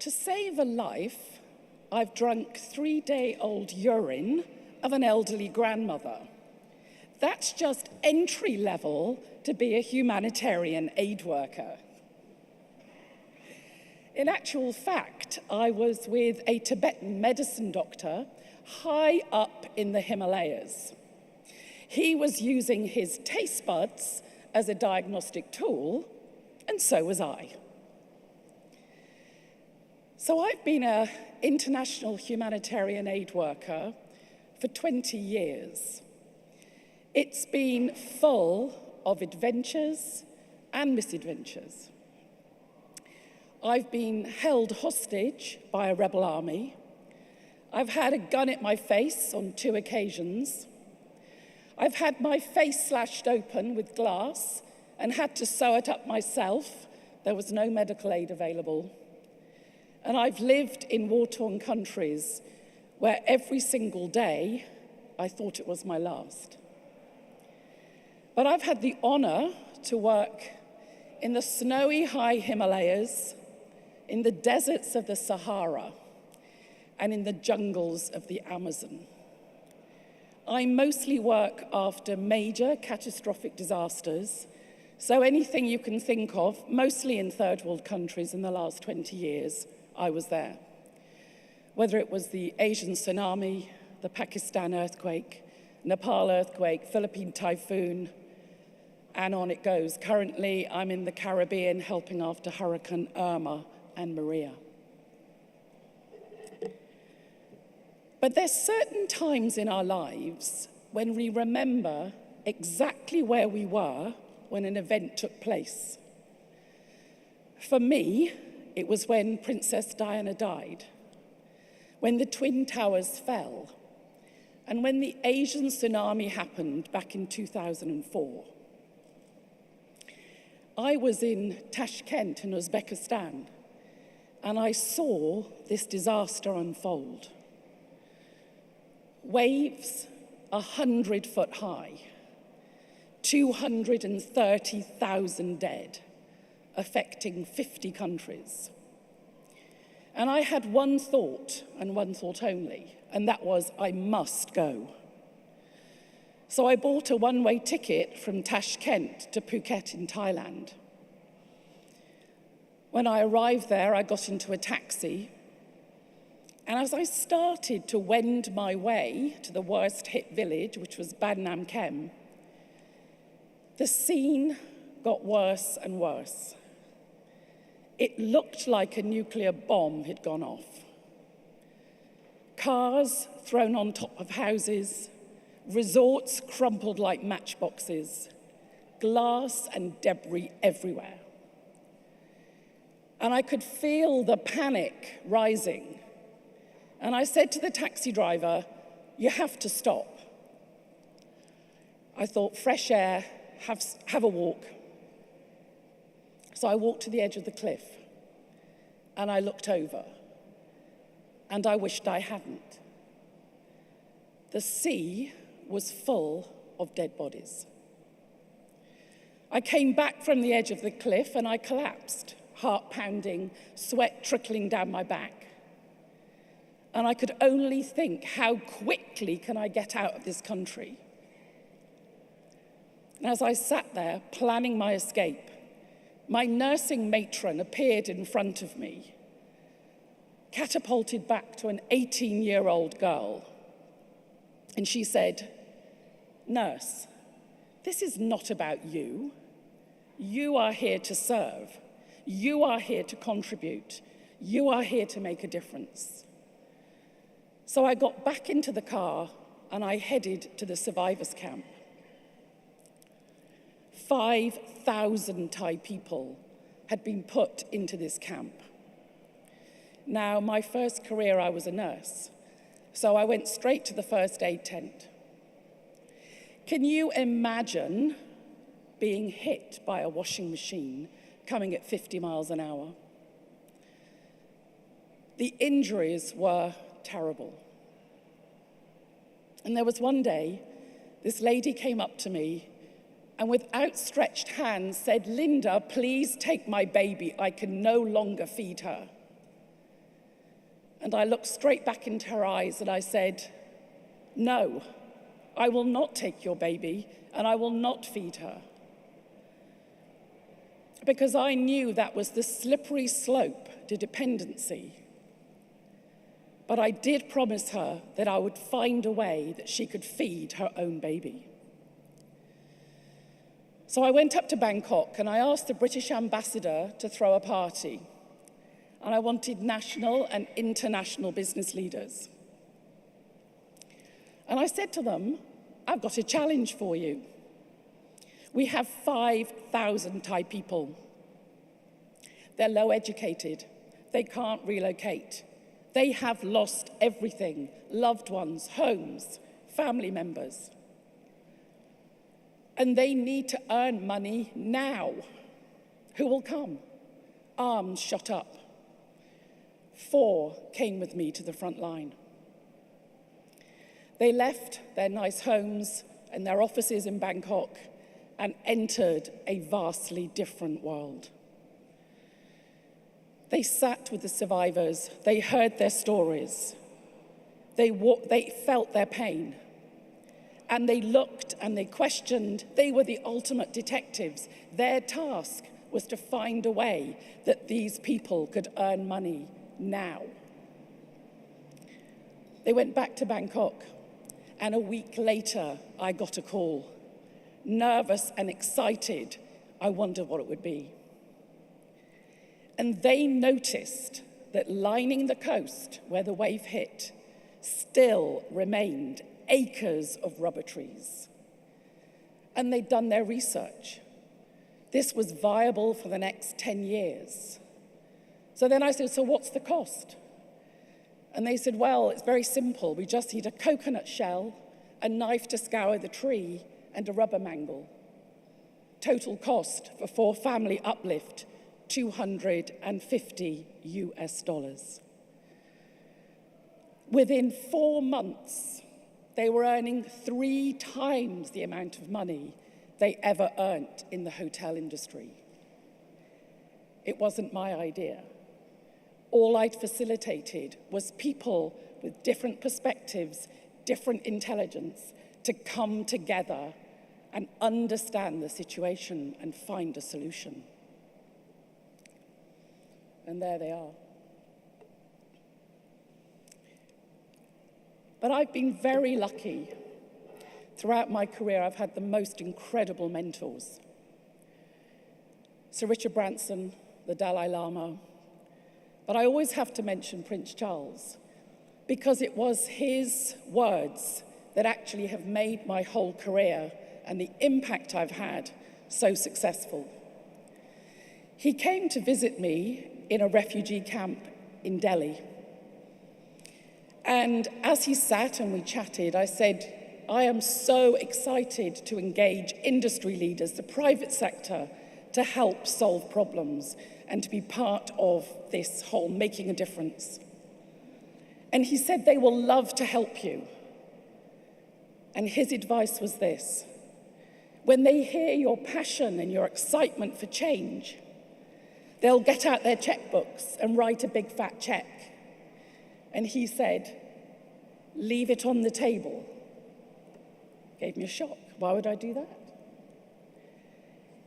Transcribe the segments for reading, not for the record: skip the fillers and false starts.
To save a life, I've drunk 3-day-old urine of an elderly grandmother. That's just entry level to be a humanitarian aid worker. In actual fact, I was with a Tibetan medicine doctor high up in the Himalayas. He was using his taste buds as a diagnostic tool, and so was I. So I've been an international humanitarian aid worker for 20 years. It's been full of adventures and misadventures. I've been held hostage by a rebel army. I've had a gun at my face on 2 occasions. I've had my face slashed open with glass and had to sew it up myself. There was no medical aid available. And I've lived in war-torn countries where every single day I thought it was my last. But I've had the honor to work in the snowy high Himalayas, in the deserts of the Sahara, and in the jungles of the Amazon. I mostly work after major catastrophic disasters, so anything you can think of, mostly in third world countries in the last 20 years, I was there. Whether it was the Asian tsunami, the Pakistan earthquake, Nepal earthquake, Philippine typhoon, and on it goes. Currently, I'm in the Caribbean helping after Hurricane Irma and Maria. But there's certain times in our lives when we remember exactly where we were when an event took place. For me, it was when Princess Diana died, when the Twin Towers fell, and when the Asian tsunami happened back in 2004. I was in Tashkent in Uzbekistan, and I saw this disaster unfold. Waves 100 foot high, 230,000 dead, affecting 50 countries. And I had one thought, and one thought only, and that was, I must go. So I bought a one-way ticket from Tashkent to Phuket in Thailand. When I arrived there, I got into a taxi, and as I started to wend my way to the worst hit village, which was Ban Nam Kem, the scene got worse and worse. It looked like a nuclear bomb had gone off. Cars thrown on top of houses, resorts crumpled like matchboxes, glass and debris everywhere. And I could feel the panic rising. And I said to the taxi driver, "You have to stop." I thought, fresh air, have a walk. So I walked to the edge of the cliff, and I looked over, and I wished I hadn't. The sea was full of dead bodies. I came back from the edge of the cliff, and I collapsed, heart pounding, sweat trickling down my back. And I could only think, how quickly can I get out of this country? And as I sat there planning my escape, my nursing matron appeared in front of me, catapulted back to an 18-year-old girl. And she said, "Nurse, this is not about you. You are here to serve. You are here to contribute. You are here to make a difference." So I got back into the car and I headed to the survivors camp. 5,000 Thai people had been put into this camp. Now, my first career, I was a nurse, so I went straight to the first aid tent. Can you imagine being hit by a washing machine coming at 50 miles an hour? The injuries were terrible. And there was one day, this lady came up to me and with outstretched hands said, "Linda, please take my baby. I can no longer feed her." And I looked straight back into her eyes and I said, no, I will not take your baby and I will not feed her. Because I knew that was the slippery slope to dependency. But I did promise her that I would find a way that she could feed her own baby. So I went up to Bangkok and I asked the British ambassador to throw a party. And I wanted national and international business leaders. And I said to them, I've got a challenge for you. We have 5,000 Thai people. They're low educated. They can't relocate. They have lost everything, loved ones, homes, family members. And they need to earn money now. Who will come? Arms shot up. 4 came with me to the front line. They left their nice homes and their offices in Bangkok and entered a vastly different world. They sat with the survivors, they heard their stories, they felt their pain, and they looked and they questioned. They were the ultimate detectives. Their task was to find a way that these people could earn money now. They went back to Bangkok, and a week later, I got a call. Nervous and excited, I wondered what it would be. And they noticed that lining the coast where the wave hit still remained acres of rubber trees. And they'd done their research. This was viable for the next 10 years. So then I said, so what's the cost? And they said, well, it's very simple. We just need a coconut shell, a knife to scour the tree, and a rubber mangle. Total cost for 4-family uplift, $250 US. Within 4 months, they were earning 3 times the amount of money they ever earned in the hotel industry. It wasn't my idea. All I'd facilitated was people with different perspectives, different intelligence, to come together and understand the situation and find a solution. And there they are. But I've been very lucky. Throughout my career, I've had the most incredible mentors. Sir Richard Branson, the Dalai Lama. But I always have to mention Prince Charles, because it was his words that actually have made my whole career and the impact I've had so successful. He came to visit me in a refugee camp in Delhi. And as he sat and we chatted, I said, I am so excited to engage industry leaders, the private sector, to help solve problems and to be part of this whole making a difference. And he said, they will love to help you. And his advice was this: when they hear your passion and your excitement for change, they'll get out their checkbooks and write a big fat check. And he said, leave it on the table. Gave me a shock. Why would I do that?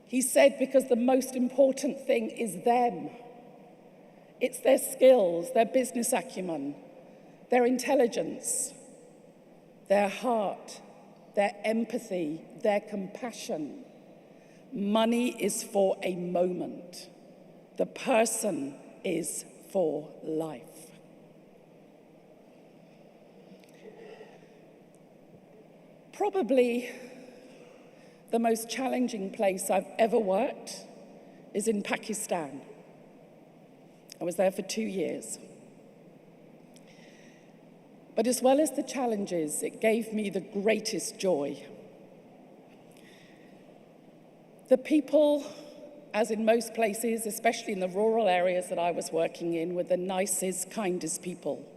He said, because the most important thing is them. It's their skills, their business acumen, their intelligence, their heart, their empathy, their compassion. Money is for a moment. The person is for life. Probably the most challenging place I've ever worked is in Pakistan. I was there for 2 years. But as well as the challenges, it gave me the greatest joy. The people, as in most places, especially in the rural areas that I was working in, were the nicest, kindest people.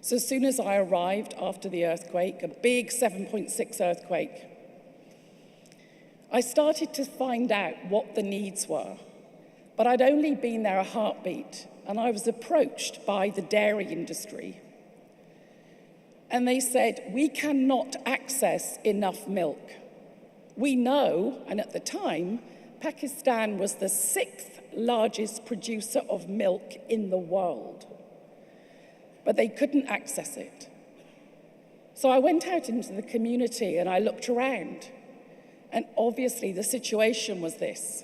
So as soon as I arrived after the earthquake, a big 7.6 earthquake, I started to find out what the needs were. But I'd only been there a heartbeat, and I was approached by the dairy industry. And they said, we cannot access enough milk. We know, and at the time, Pakistan was the 6th largest producer of milk in the world, but they couldn't access it. So I went out into the community and I looked around, and obviously the situation was this.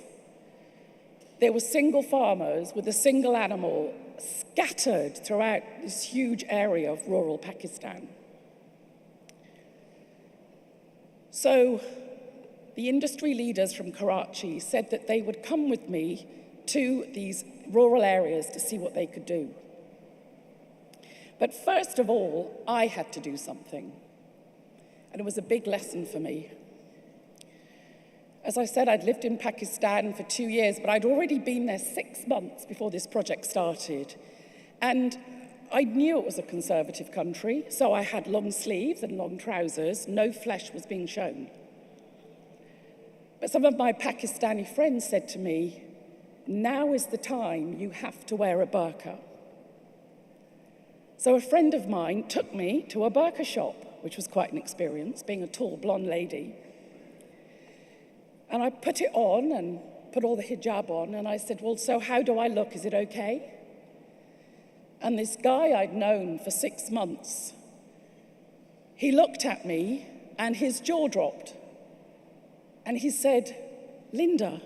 There were single farmers with a single animal scattered throughout this huge area of rural Pakistan. So the industry leaders from Karachi said that they would come with me to these rural areas to see what they could do. But first of all, I had to do something. And it was a big lesson for me. As I said, I'd lived in Pakistan for 2 years, but I'd already been there 6 months before this project started. And I knew it was a conservative country, so I had long sleeves and long trousers. No flesh was being shown. But some of my Pakistani friends said to me, now is the time you have to wear a burqa. So a friend of mine took me to a burqa shop, which was quite an experience, being a tall, blonde lady. And I put it on and put all the hijab on, and I said, well, so how do I look? Is it okay? And this guy I'd known for 6 months, he looked at me and his jaw dropped. And he said, Linda,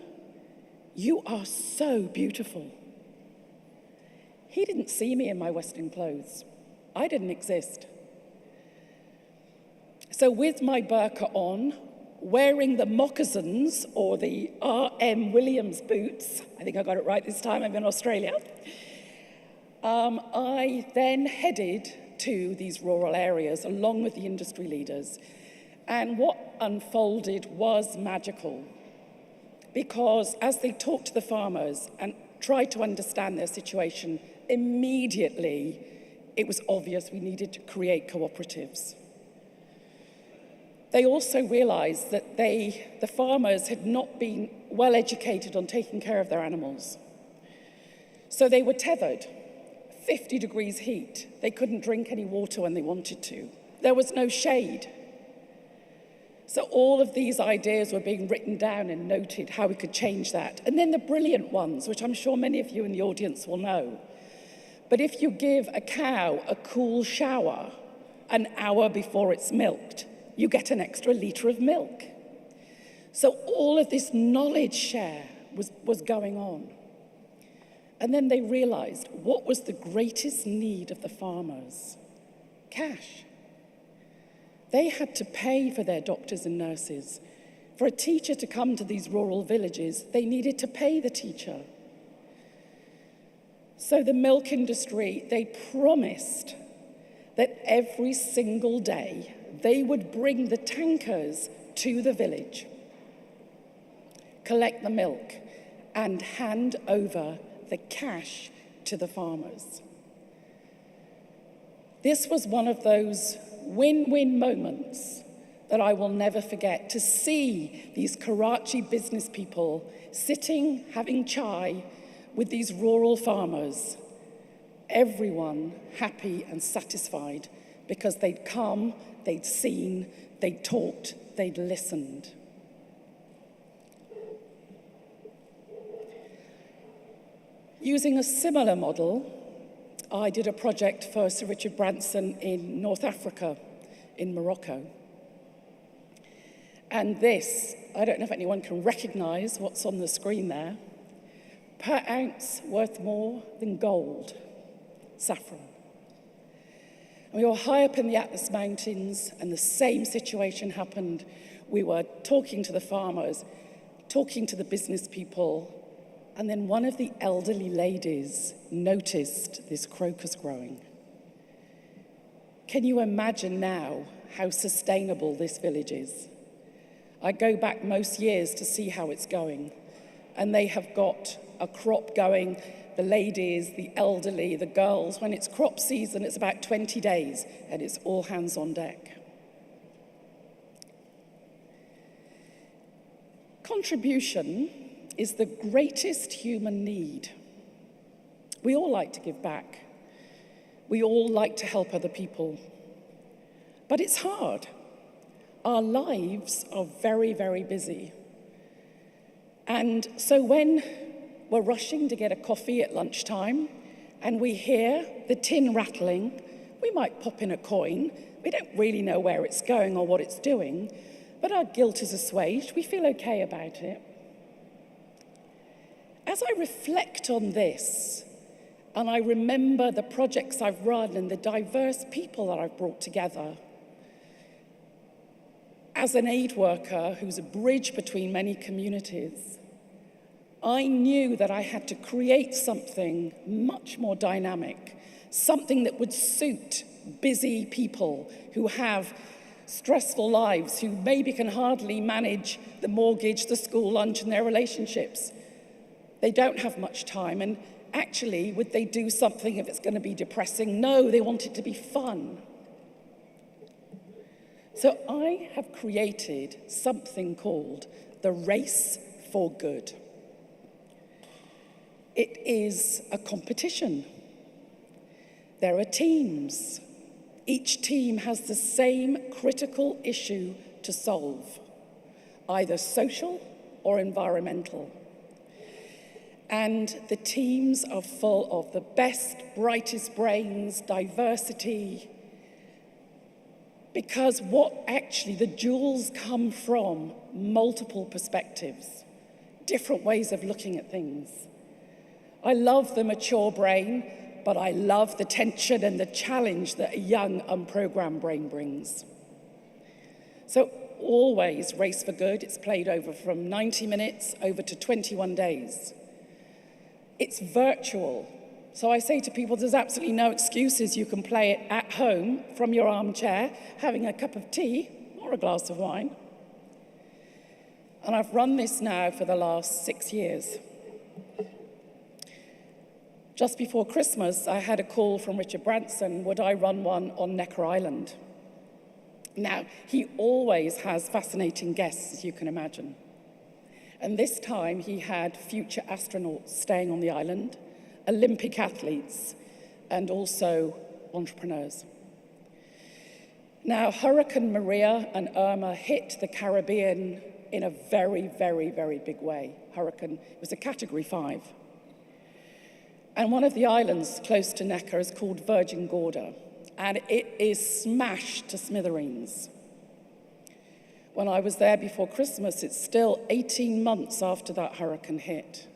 you are so beautiful. He didn't see me in my Western clothes. I didn't exist. So with my burqa on, wearing the moccasins or the R.M. Williams boots, I think I got it right this time, I'm in Australia, I then headed to these rural areas along with the industry leaders. And what unfolded was magical, because as they talked to the farmers and tried to understand their situation, immediately it was obvious we needed to create cooperatives. They also realized that the farmers had not been well educated on taking care of their animals. So they were tethered, 50 degrees heat. They couldn't drink any water when they wanted to. There was no shade. So all of these ideas were being written down and noted, how we could change that. And then the brilliant ones, which I'm sure many of you in the audience will know. But if you give a cow a cool shower an hour before it's milked, you get an extra litre of milk. So all of this knowledge share was going on. And then they realized what was the greatest need of the farmers? Cash. They had to pay for their doctors and nurses. For a teacher to come to these rural villages, they needed to pay the teacher. So the milk industry, they promised that every single day they would bring the tankers to the village, collect the milk, and hand over the cash to the farmers. This was one of those win-win moments that I will never forget, to see these Karachi business people sitting, having chai with these rural farmers, everyone happy and satisfied because they'd come, they'd seen, they'd talked, they'd listened. Using a similar model, I did a project for Sir Richard Branson in North Africa, in Morocco. And this, I don't know if anyone can recognize what's on the screen there, per ounce worth more than gold, saffron. And we were high up in the Atlas Mountains, and the same situation happened. We were talking to the farmers, talking to the business people, and then one of the elderly ladies noticed this crocus growing. Can you imagine now how sustainable this village is? I go back most years to see how it's going, and they have got a crop going, the ladies, the elderly, the girls. When it's crop season, it's about 20 days, and it's all hands on deck. Contribution is the greatest human need. We all like to give back. We all like to help other people. But it's hard. Our lives are very, very busy. And so when we're rushing to get a coffee at lunchtime and we hear the tin rattling, we might pop in a coin. We don't really know where it's going or what it's doing, but our guilt is assuaged. We feel okay about it. As I reflect on this, and I remember the projects I've run and the diverse people that I've brought together, as an aid worker who's a bridge between many communities, I knew that I had to create something much more dynamic, something that would suit busy people who have stressful lives, who maybe can hardly manage the mortgage, the school lunch, and their relationships. They don't have much time, and actually, would they do something if it's going to be depressing? No, they want it to be fun. So I have created something called the Race for Good. It is a competition. There are teams. Each team has the same critical issue to solve, either social or environmental. And the teams are full of the best, brightest brains, diversity, because the jewels come from multiple perspectives, different ways of looking at things. I love the mature brain, but I love the tension and the challenge that a young, unprogrammed brain brings. So always Race for Good. It's played over from 90 minutes over to 21 days. It's virtual. So I say to people, there's absolutely no excuses. You can play it at home from your armchair, having a cup of tea or a glass of wine. And I've run this now for the last 6 years. Just before Christmas, I had a call from Richard Branson, would I run one on Necker Island? Now, he always has fascinating guests, as you can imagine. And this time, he had future astronauts staying on the island, Olympic athletes, and also entrepreneurs. Now, Hurricane Maria and Irma hit the Caribbean in a very, very, very big way. It was a Category 5. And one of the islands close to Necker is called Virgin Gorda, and it is smashed to smithereens. When I was there before Christmas, it's still 18 months after that hurricane hit.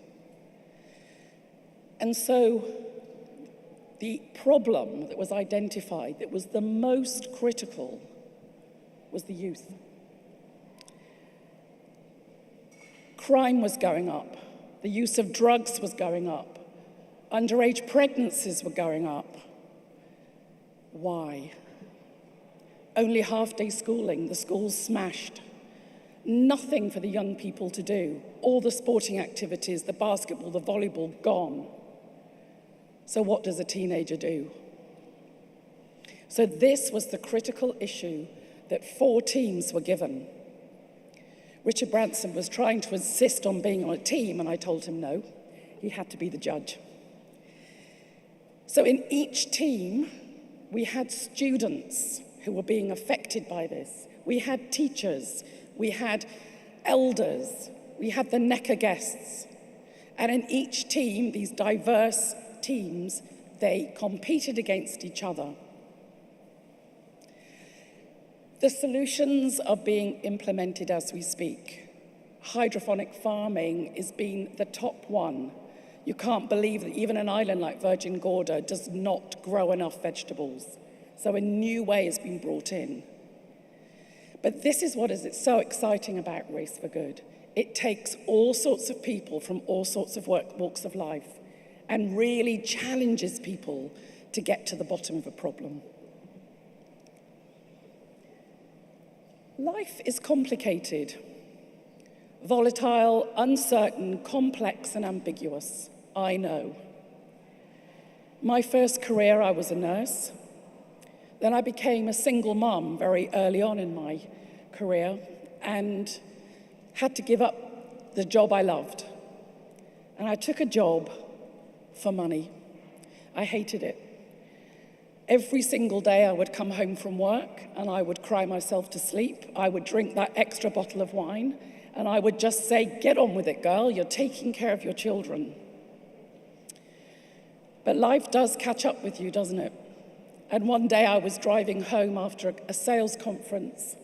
And so the problem that was identified that was the most critical was the youth. Crime was going up. The use of drugs was going up. Underage pregnancies were going up. Why? Only half-day schooling, the schools smashed. Nothing for the young people to do. All the sporting activities, the basketball, the volleyball, gone. So what does a teenager do? So this was the critical issue that 4 teams were given. Richard Branson was trying to insist on being on a team, and I told him no, he had to be the judge. So in each team, we had students who were being affected by this. We had teachers, we had elders, we had the Necker guests. And in each team, these diverse teams, they competed against each other. The solutions are being implemented as we speak. Hydroponic farming is being the top one. You can't believe that even an island like Virgin Gorda does not grow enough vegetables. So a new way has been brought in. But this is what is so exciting about Race for Good. It takes all sorts of people from all sorts of walks of life and really challenges people to get to the bottom of a problem. Life is complicated, volatile, uncertain, complex, and ambiguous. I know. My first career, I was a nurse. Then I became a single mom very early on in my career and had to give up the job I loved And I took a job for money. I hated it. Every single day I would come home from work and I would cry myself to sleep. I would drink that extra bottle of wine and I would just say, get on with it, girl, you're taking care of your children. But life does catch up with you, doesn't it? And one day I was driving home after a sales conference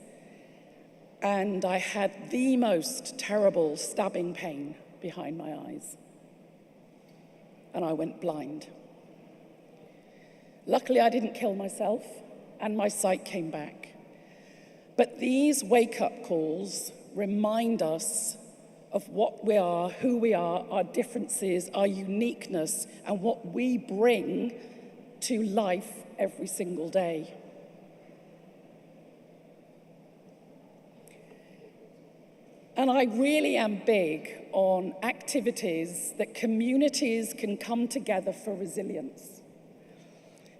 and I had the most terrible stabbing pain behind my eyes. And I went blind. Luckily, I didn't kill myself, and my sight came back. But these wake-up calls remind us of what we are, who we are, our differences, our uniqueness, and what we bring to life every single day. And I really am big on activities that communities can come together for resilience.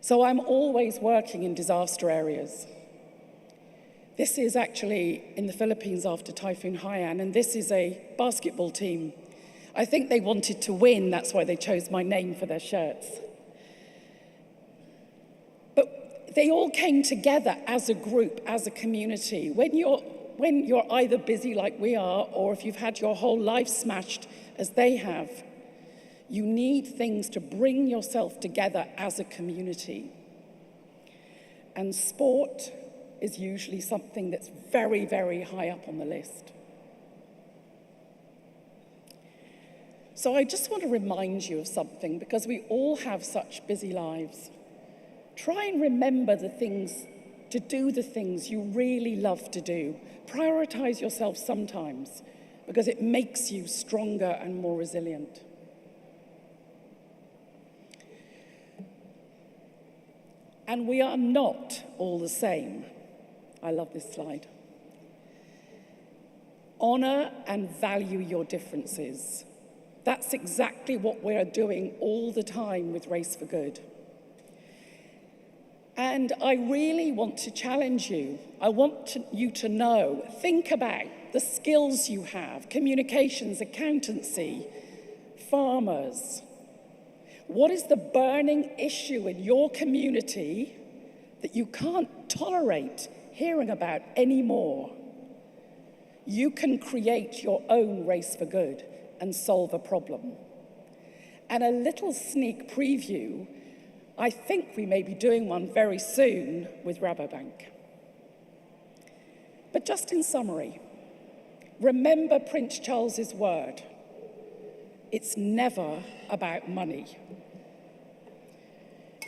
So I'm always working in disaster areas. This is actually in the Philippines after Typhoon Haiyan, and this is a basketball team. I think they wanted to win, that's why they chose my name for their shirts. But they all came together as a group, as a community. When you're either busy like we are, or if you've had your whole life smashed as they have, you need things to bring yourself together as a community. And sport is usually something that's very, very high up on the list. So I just want to remind you of something, because we all have such busy lives. Try and remember to do the things you really love to do. Prioritize yourself sometimes, because it makes you stronger and more resilient. And we are not all the same. I love this slide. Honor and value your differences. That's exactly what we're doing all the time with Race for Good. And I really want to challenge you. I want you to know, think about the skills you have, communications, accountancy, farmers. What is the burning issue in your community that you can't tolerate hearing about anymore? You can create your own Race for Good and solve a problem. And a little sneak preview, I think we may be doing one very soon with Rabobank. But just in summary, remember Prince Charles's word. It's never about money.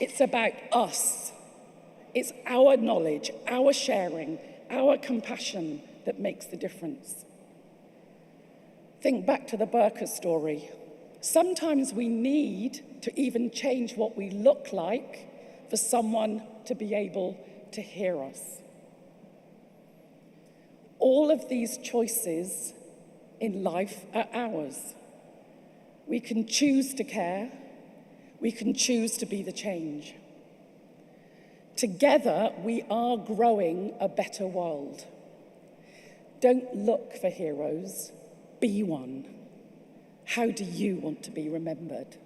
It's about us. It's our knowledge, our sharing, our compassion that makes the difference. Think back to the Burqa story. Sometimes we need to even change what we look like for someone to be able to hear us. All of these choices in life are ours. We can choose to care. We can choose to be the change. Together, we are growing a better world. Don't look for heroes, be one. How do you want to be remembered?